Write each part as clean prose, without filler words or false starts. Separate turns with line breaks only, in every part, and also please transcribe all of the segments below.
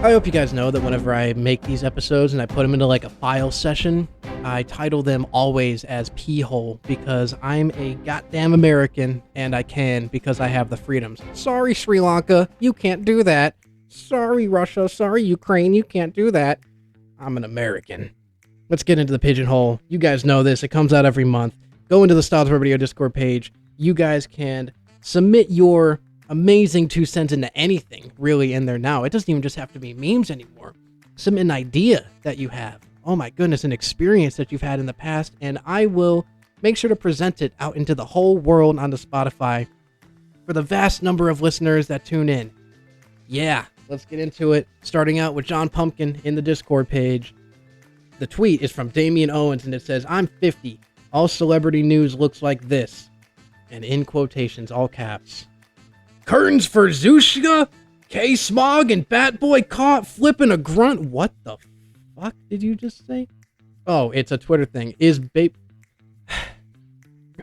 I hope you guys know that whenever I make these episodes and I put them into like a file session, I title them always as P-hole because I'm a goddamn American and I can because I have the freedoms. Sorry, Sri Lanka, you can't do that. Sorry, Russia. Sorry, Ukraine, you can't do that. I'm an American. Let's get into the pigeonhole. You guys know this. It comes out every month. Go into the Styles of Radio Discord page. You guys can submit your amazing 2 cents into anything really in there now. It doesn't even just have to be memes anymore. Submit an idea that you have. Oh my goodness, an experience that you've had in the past, and I will make sure to present it out into the whole world onto Spotify for the vast number of listeners that tune in. Yeah, let's get into it. Starting out with John Pumpkin in the Discord page. The tweet is from Damian Owens, and it says, "I'm 50. All celebrity news looks like this." And in quotations, all caps. "Curtains for Zushka, K-Smog, and Batboy caught flipping a grunt." What the fuck did you just say? Oh, it's a Twitter thing. I'm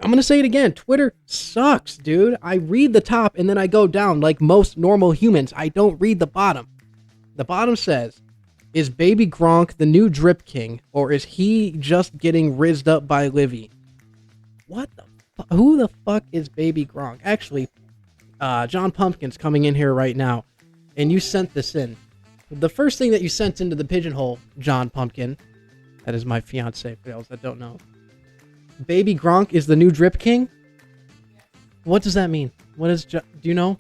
gonna say it again. Twitter sucks, dude. I read the top and then I go down like most normal humans. I don't read the bottom. The bottom says, "Is Baby Gronk the new Drip King, or is he just getting rizzed up by Livy?" What the fuck? Who the fuck is Baby Gronk? Actually, John Pumpkin's coming in here right now, and you sent this in. The first thing that you sent into the pigeonhole, John Pumpkin, that is my fiance for those that don't know. Baby Gronk is the new Drip King? What does that mean? What is, do you know?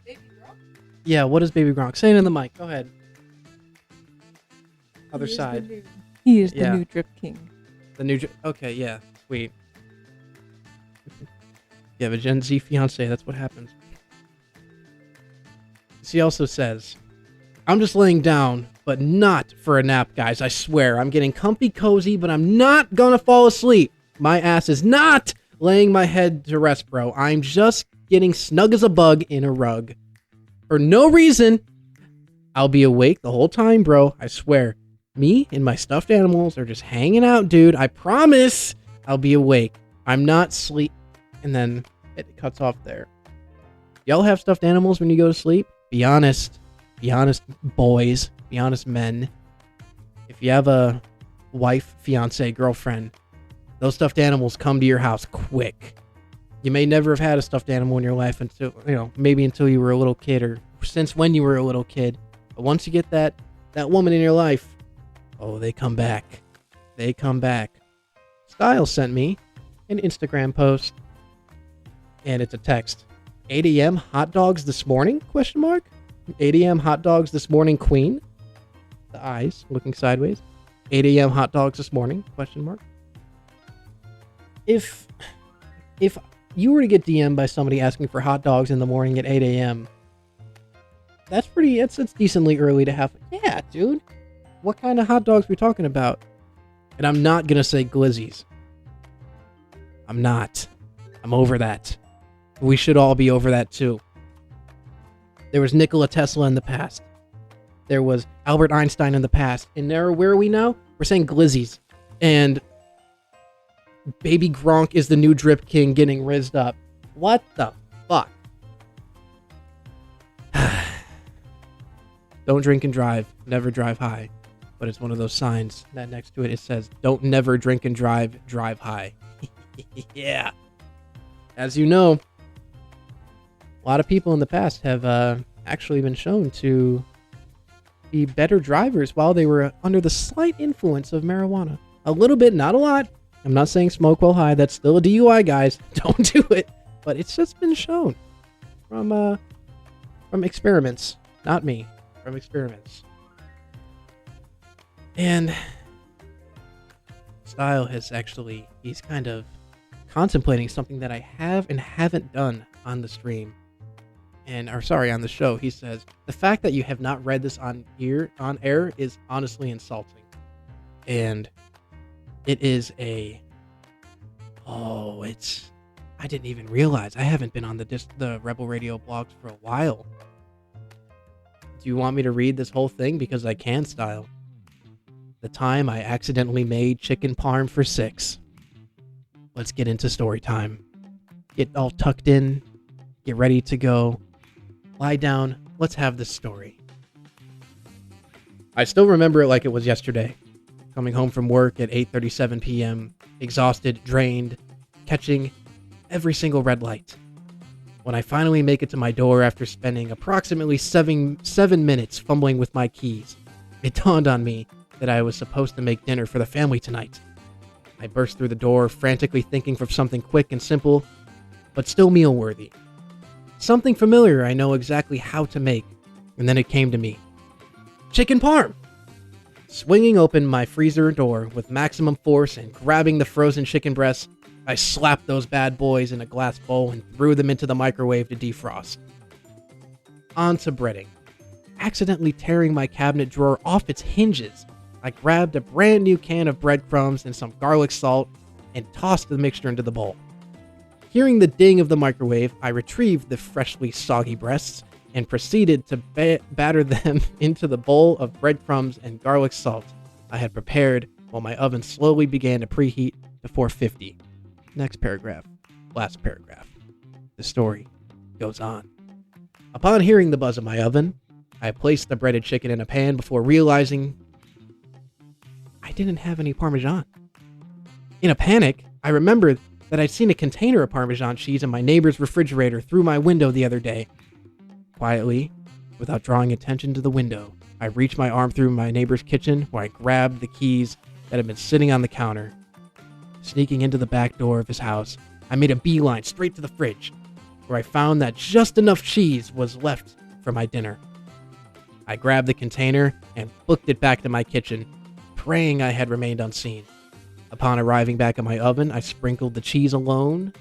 Baby Gronk?
Yeah, what is Baby Gronk? Say it in the mic, go ahead. Other side.
He is the new Drip King.
Okay, yeah, sweet. You have a Gen Z fiance, that's what happens. She also says, "I'm just laying down, but not for a nap, guys. I swear. I'm getting comfy cozy, but I'm not gonna fall asleep. My ass is not laying my head to rest, bro. I'm just getting snug as a bug in a rug. For no reason. I'll be awake the whole time, bro. I swear. Me and my stuffed animals are just hanging out, dude. I promise I'll be awake. I'm not sleep." And then it cuts off there. Y'all have stuffed animals when you go to sleep? Be honest. Be honest, boys. Be honest, men. If you have a wife, fiance, girlfriend, those stuffed animals come to your house quick. You may never have had a stuffed animal in your life until, maybe until you were a little kid or since when you were a little kid. But once you get that woman in your life, oh, they come back. They come back. Styles sent me an Instagram post. And it's a text. 8 a.m. hot dogs this morning? 8 a.m. hot dogs this morning, queen? The eyes looking sideways. 8 a.m. hot dogs this morning? If you were to get DM'd by somebody asking for hot dogs in the morning at 8 a.m., that's it's decently early to have. Yeah, dude. What kind of hot dogs are we talking about? And I'm not going to say glizzies. I'm not. I'm over that. We should all be over that too. There was Nikola Tesla in the past. There was Albert Einstein in the past. And now, where are we now? We're saying glizzies. And Baby Gronk is the new Drip King getting rizzed up. What the fuck? Don't drink and drive. Never drive high. But it's one of those signs that next to it says, "Don't never drink and drive. Drive high." Yeah. As you know, a lot of people in the past have actually been shown to be better drivers while they were under the slight influence of marijuana. A little bit, not a lot. I'm not saying smoke while high. That's still a DUI, guys. Don't do it. But it's just been shown from experiments. Not me. From experiments. And Style has actually, he's kind of contemplating something that I have and haven't done on the stream. On the show. He says, "The fact that you have not read this on air is honestly insulting." And it is I didn't even realize I haven't been on the Rebel Radio blogs for a while. Do you want me to read this whole thing? Because I can, Style. "The time I accidentally made chicken parm for 6. Let's get into story time. Get all tucked in. Get ready to go. Lie down. Let's have this story. I still remember it like it was yesterday. Coming home from work at 8:37 p.m., exhausted, drained, catching every single red light. When I finally make it to my door after spending approximately seven minutes fumbling with my keys, it dawned on me that I was supposed to make dinner for the family tonight. I burst through the door, frantically thinking for something quick and simple, but still meal-worthy. Something familiar I know exactly how to make, and then it came to me. Chicken parm! Swinging open my freezer door with maximum force and grabbing the frozen chicken breasts, I slapped those bad boys in a glass bowl and threw them into the microwave to defrost. On to breading. Accidentally tearing my cabinet drawer off its hinges, I grabbed a brand new can of breadcrumbs and some garlic salt and tossed the mixture into the bowl. Hearing the ding of the microwave, I retrieved the freshly soggy breasts and proceeded to batter them into the bowl of breadcrumbs and garlic salt I had prepared while my oven slowly began to preheat to 450. Next paragraph. Last paragraph. The story goes on. Upon hearing the buzz of my oven, I placed the breaded chicken in a pan before realizing I didn't have any Parmesan. In a panic, I remembered that I'd seen a container of Parmesan cheese in my neighbor's refrigerator through my window the other day. Quietly, without drawing attention to the window, I reached my arm through my neighbor's kitchen where I grabbed the keys that had been sitting on the counter. Sneaking into the back door of his house, I made a beeline straight to the fridge, where I found that just enough cheese was left for my dinner. I grabbed the container and booked it back to my kitchen, praying I had remained unseen. Upon arriving back at my oven, I sprinkled the cheese along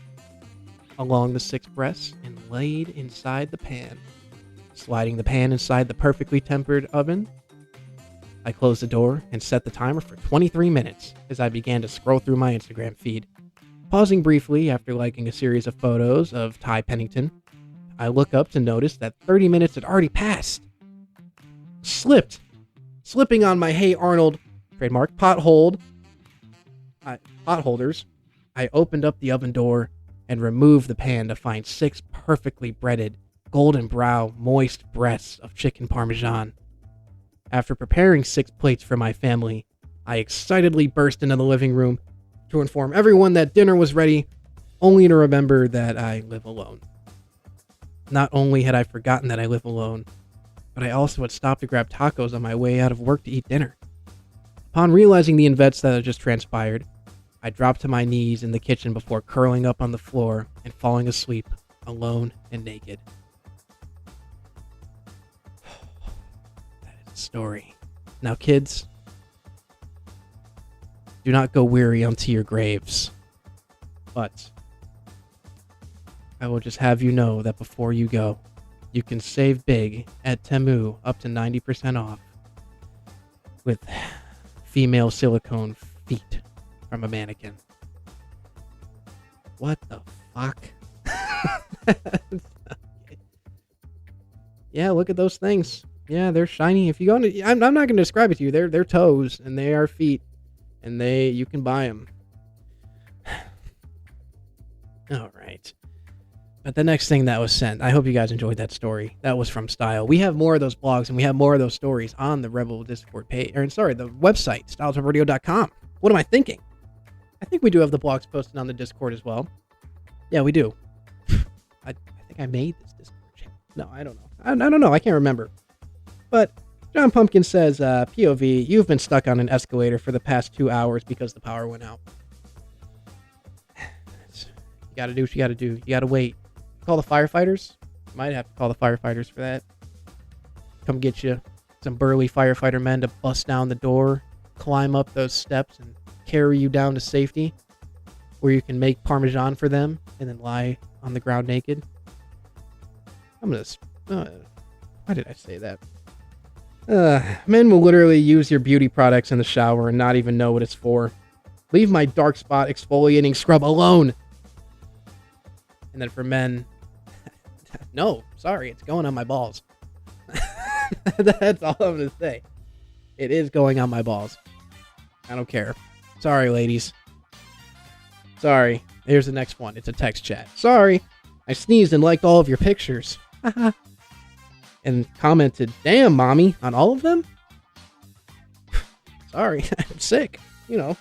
the 6 breasts and laid inside the pan. Sliding the pan inside the perfectly tempered oven, I closed the door and set the timer for 23 minutes as I began to scroll through my Instagram feed. Pausing briefly after liking a series of photos of Ty Pennington, I look up to notice that 30 minutes had already passed. Slipping on my Hey Arnold, trademark, potholders, I opened up the oven door and removed the pan to find 6 perfectly breaded, golden brown, moist breasts of chicken Parmesan. After preparing 6 plates for my family, I excitedly burst into the living room to inform everyone that dinner was ready, only to remember that I live alone. Not only had I forgotten that I live alone, but I also had stopped to grab tacos on my way out of work to eat dinner. Upon realizing the events that had just transpired, I dropped to my knees in the kitchen before curling up on the floor and falling asleep, alone and naked. That is the story. Now, kids, do not go weary unto your graves. But I will just have you know that before you go, you can save big at Temu up to 90% off with female silicone feet from a mannequin. What the fuck? Yeah, look at those things. Yeah, they're shiny. If you go into, I'm not going to describe it to you. They're toes and they are feet, and you can buy them. All right. But the next thing that was sent, I hope you guys enjoyed that story. That was from Style. We have more of those blogs and we have more of those stories on the Rebel Discord page, the website, stylesupradio.com. What am I thinking? I think we do have the blogs posted on the Discord as well. Yeah, we do. I think I made this Discord channel. No, I don't know. I don't know. I can't remember. But John Pumpkin says, POV, you've been stuck on an escalator for the past 2 hours because the power went out. You gotta do what you gotta do. You gotta wait. Call the firefighters. Might have to call the firefighters for that. Come get you some burly firefighter men to bust down the door, climb up those steps, and carry you down to safety, where you can make Parmesan for them and then lie on the ground naked. Why did I say that? Men will literally use your beauty products in the shower and not even know what it's for. Leave my dark spot exfoliating scrub alone. And then for men, no, sorry, it's going on my balls. That's all I'm going to say. It is going on my balls. I don't care. Sorry, ladies. Sorry. Here's the next one. It's a text chat. Sorry. I sneezed and liked all of your pictures. And commented, damn, mommy, on all of them? Sorry, I'm sick. You know.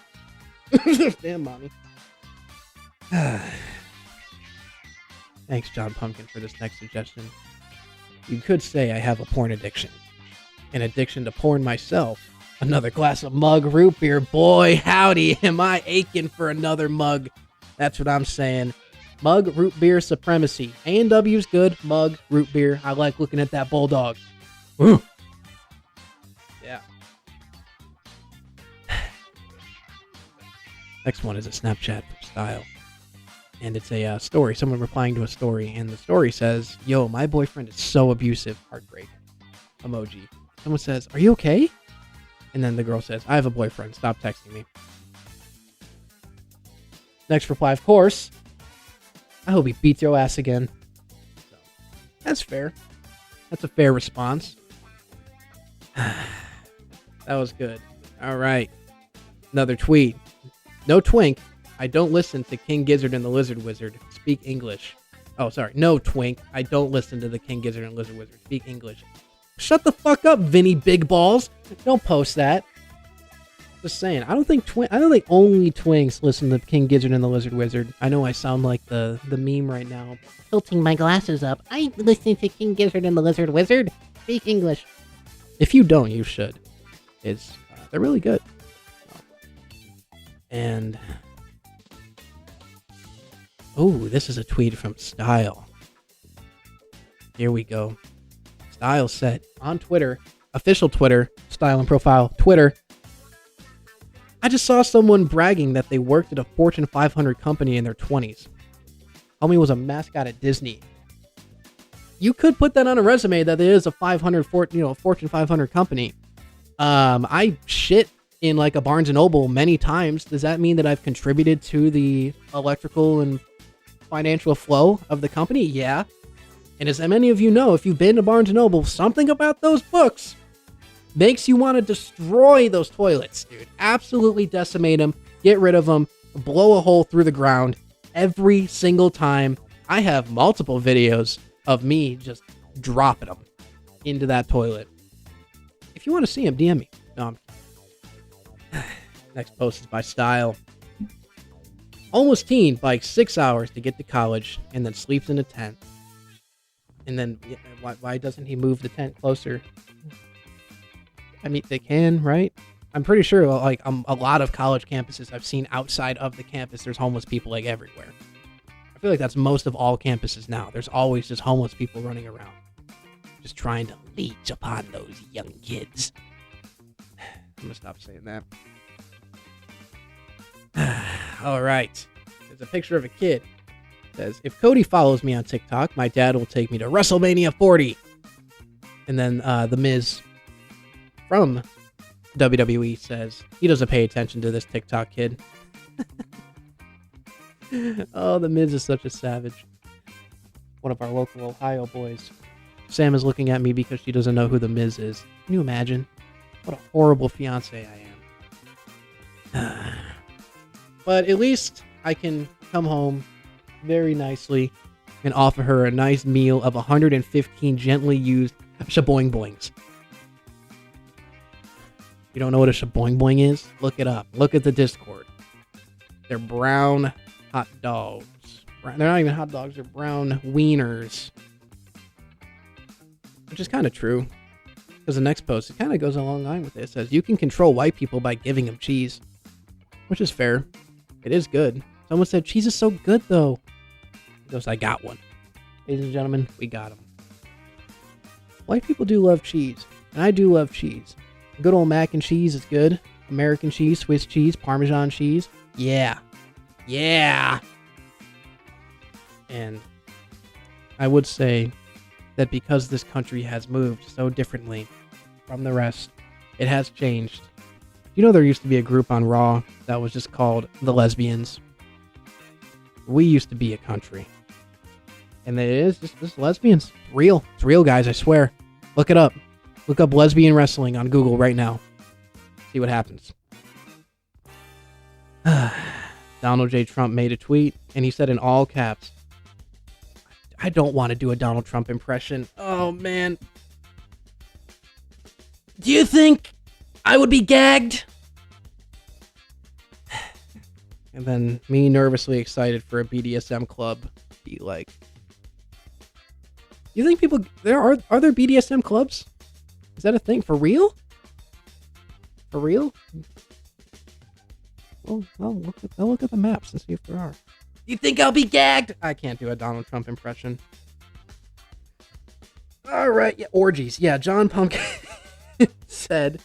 Damn, mommy. Thanks, John Pumpkin, for this next suggestion. You could say I have a porn addiction. An addiction to porn myself. Another glass of mug root beer. Boy, howdy, am I aching for another mug. That's what I'm saying. Mug root beer supremacy. A&W's good. Mug root beer. I like looking at that bulldog. Woo. Yeah. Next one is a Snapchat from Style. And it's a story. Someone replying to a story. And the story says, yo, my boyfriend is so abusive. Heartbreak. Emoji. Someone says, are you okay? And then the girl says, I have a boyfriend. Stop texting me. Next reply, of course. I hope he beats your ass again. So, that's fair. That's a fair response. That was good. All right. Another tweet. No twink. I don't listen to King Gizzard and the Lizard Wizard. Speak English. Oh, sorry. No twink. I don't listen to the King Gizzard and Lizard Wizard. Speak English. Shut the fuck up, Vinny Big Balls. Don't post that. Just saying. I don't think only twinks listen to King Gizzard and the Lizard Wizard. I know I sound like the meme right now. Tilting my glasses up. I listen to King Gizzard and the Lizard Wizard. Speak English. If you don't, you should. They're really good. And this is a tweet from Style. Here we go. Style said on Twitter, official Twitter, Style and Profile, Twitter. I just saw someone bragging that they worked at a Fortune 500 company in their 20s. Homie was a mascot at Disney. You could put that on a resume that it is a Fortune 500 company. I shit in like a Barnes & Noble many times. Does that mean that I've contributed to the electrical and financial flow of the company? Yeah. And as many of you know, if you've been to Barnes & Noble, something about those books makes you want to destroy those toilets, dude. Absolutely decimate them, get rid of them, blow a hole through the ground every single time. I have multiple videos of me just dropping them into that toilet. If you want to see them, DM me. No, Next post is by Style. Almost teen bikes 6 hours to get to college and then sleeps in a tent. And then, why doesn't he move the tent closer? I mean, they can, right? I'm pretty sure, like, a lot of college campuses I've seen outside of the campus, there's homeless people, like, everywhere. I feel like that's most of all campuses now. There's always just homeless people running around, just trying to leech upon those young kids. I'm gonna stop saying that. All right. There's a picture of a kid. It says, if Cody follows me on TikTok, my dad will take me to WrestleMania 40. And then The Miz from WWE says he doesn't pay attention to this TikTok kid. Oh, The Miz is such a savage. One of our local Ohio boys. Sam is looking at me because she doesn't know who The Miz is. Can you imagine? What a horrible fiance I am. But at least I can come home very nicely and offer her a nice meal of 115 gently used shaboing boings. You don't know what a shaboing boing is? Look it up. Look at the Discord. They're brown hot dogs. They're not even hot dogs. They're brown wieners. Which is kind of true. Because the next post, it kind of goes along the line with it. It says, you can control white people by giving them cheese. Which is fair. It is good. Someone said, cheese is so good, though. He goes, I got one. Ladies and gentlemen, we got him. White people do love cheese. And I do love cheese. Good old mac and cheese is good. American cheese, Swiss cheese, Parmesan cheese. Yeah. Yeah. And I would say that because this country has moved so differently from the rest, it has changed. You know, there used to be a group on Raw that was just called the Lesbians. We used to be a country. And it is just lesbians. Real. It's real, guys, I swear. Look it up. Look up lesbian wrestling on Google right now. See what happens. Donald J. Trump made a tweet, and he said in all caps, I don't want to do a Donald Trump impression. Oh, man. Do you think I would be gagged And then me nervously excited for a BDSM club. Be like, you think people are there BDSM clubs? Is that a thing for real? For real? Well, I'll look at the maps and see if there are. You think I'll be gagged? I can't do a Donald Trump impression. All right, yeah, orgies. Yeah, John Pumpkin said,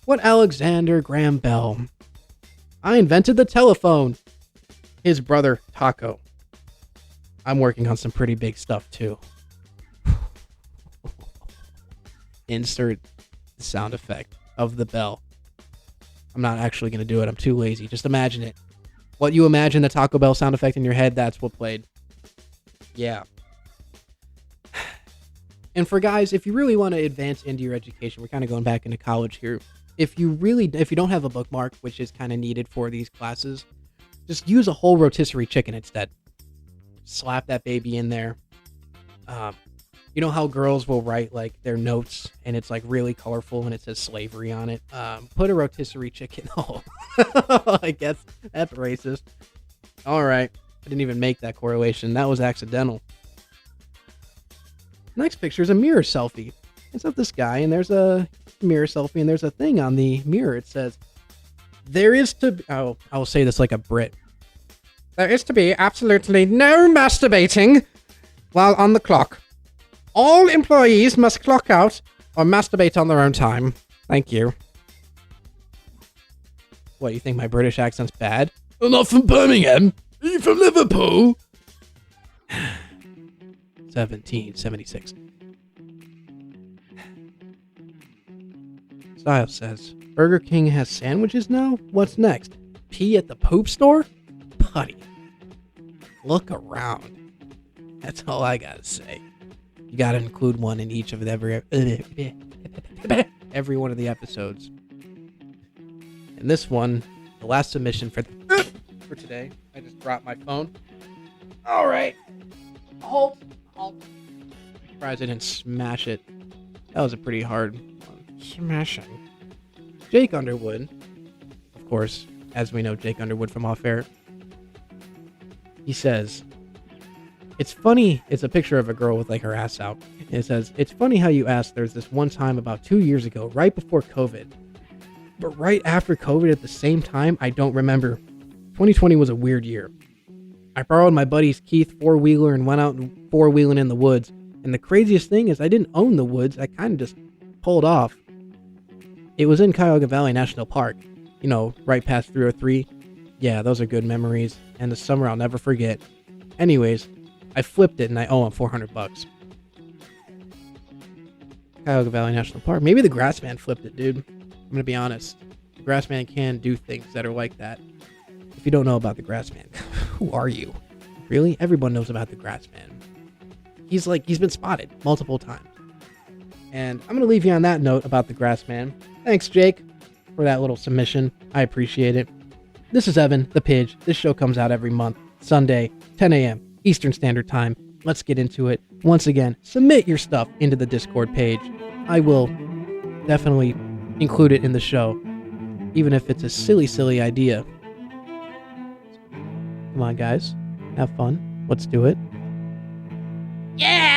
"What Alexander Graham Bell? I invented the telephone." His brother Taco. I'm working on some pretty big stuff too. Insert the sound effect of the bell. I'm not actually going to do it. I'm too lazy. Just imagine it. What you imagine the Taco Bell sound effect in your head, that's what played. Yeah. And for guys, if you really want to advance into your education, we're kind of going back into college here. If you don't have a bookmark, which is kind of needed for these classes, just use a whole rotisserie chicken instead. Slap that baby in there. You know how girls will write like their notes and it's like really colorful and it says slavery on it? Put a rotisserie chicken. Oh, I guess that's racist. All right. I didn't even make that correlation. That was accidental. Next picture is a mirror selfie. It's of this guy and there's a mirror selfie and there's a thing on the mirror. It says, there is to be, I will say this like a Brit. There is to be absolutely no masturbating while on the clock. All employees must clock out or masturbate on their own time. Thank you. What, you think my British accent's bad? I'm not from Birmingham. Are you from Liverpool? 1776. Style says, Burger King has sandwiches now? What's next? Pee at the poop store? Putty. Look around. That's all I gotta say. You gotta include one in each of every one of the episodes. And this one, the last submission for today. I just dropped my phone. All right. Hold. Surprised I didn't smash it. That was a pretty hard one. Smashing. Jake Underwood. Of course, as we know, Jake Underwood from Off Air. He says, it's funny. It's a picture of a girl with like her ass out. And it says, it's funny how you asked. There's this one time about 2 years ago, right before COVID. But right after COVID at the same time, I don't remember. 2020 was a weird year. I borrowed my buddy's Keith four-wheeler and went out and four-wheeling in the woods. And the craziest thing is I didn't own the woods. I kind of just pulled off. It was in Cuyahoga Valley National Park. You know, right past 303. Yeah, those are good memories. And the summer I'll never forget. Anyways, I flipped it and I owe him $400. Cuyahoga Valley National Park. Maybe the Grassman flipped it, dude. I'm going to be honest. The Grassman can do things that are like that. If you don't know about the Grassman, who are you? Really? Everyone knows about the Grassman. He's been spotted multiple times. And I'm going to leave you on that note about the Grassman. Thanks, Jake, for that little submission. I appreciate it. This is Evan, the Pidge. This show comes out every month, Sunday, 10 a.m. Eastern Standard Time. Let's get into it. Once again, submit your stuff into the Discord page. I will definitely include it in the show, even if it's a silly idea. Come on, guys. Have fun. Let's do it. Yeah!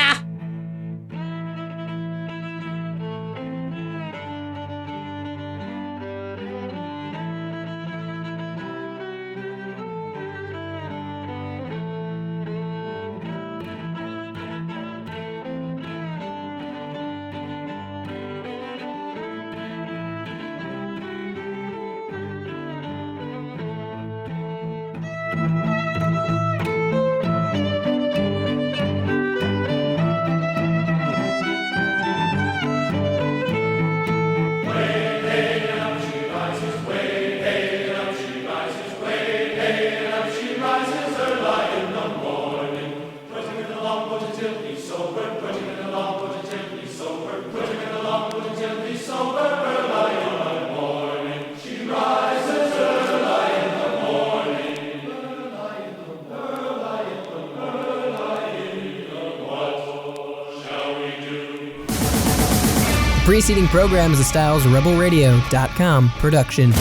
Preceding program is the Styles Rebel Radio.com production.